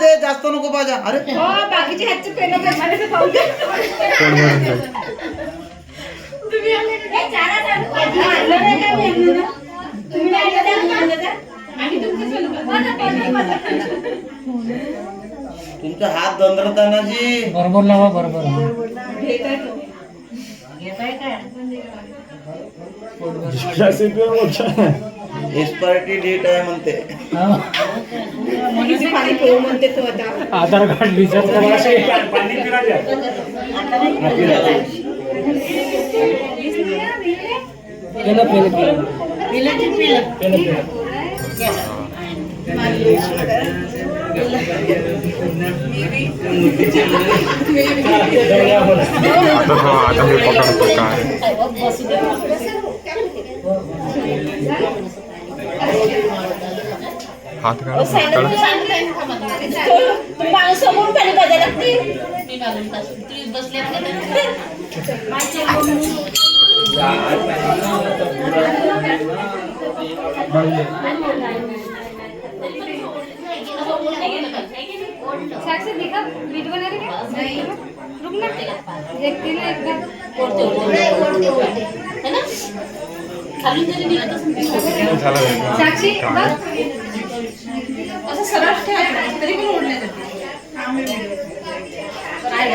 ते जास्त नको पाहिजे. अरे हो बाकीचे ह्याचे पेन मला तर पाहू दे. तुम्ही हे चारा चालू आणलं नाही का मी? तुम्ही नाही आणलं का? आणि तुमचं चालू तुमचा हात दंडरताना जी बरोबर लावा बरोबर. एक्सपायरी डेट आहे म्हणते. पाणी ठेवू म्हणते तो आता. आधार कार्ड रिचार्ज करायचे. आता मी पकडतो काय हात काढा समोर खाली बजायला लागते. साक्षी देखा वीडियो बना रही है रुक ना देखते ना एक बार है ना खाली जरी निघत असेल साक्षी बघ असं सरळ ठेवायचं तरी पण ओढले जाते. काय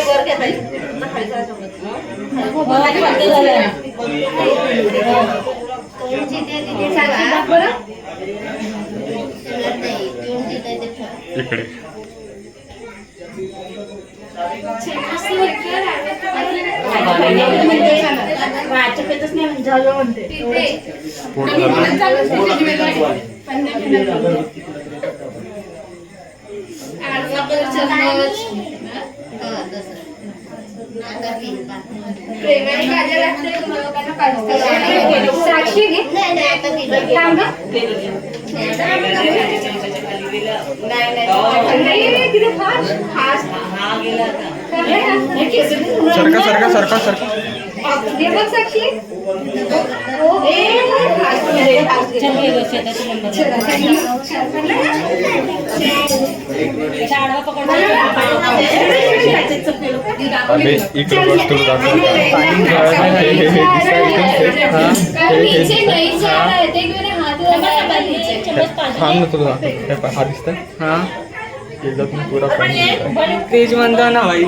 वर घ्या ताई. इकडे वाचकच नाही झालं म्हणते. पोट झालं. साक्षी घे थांब तिथे फास्ट सरका सरका सरका सरका हे बघ साक्षी अरे इकडे बस तुला थांब ना तुला हा दिसतंय. हा पुरा तेच म्हणता ना भाई.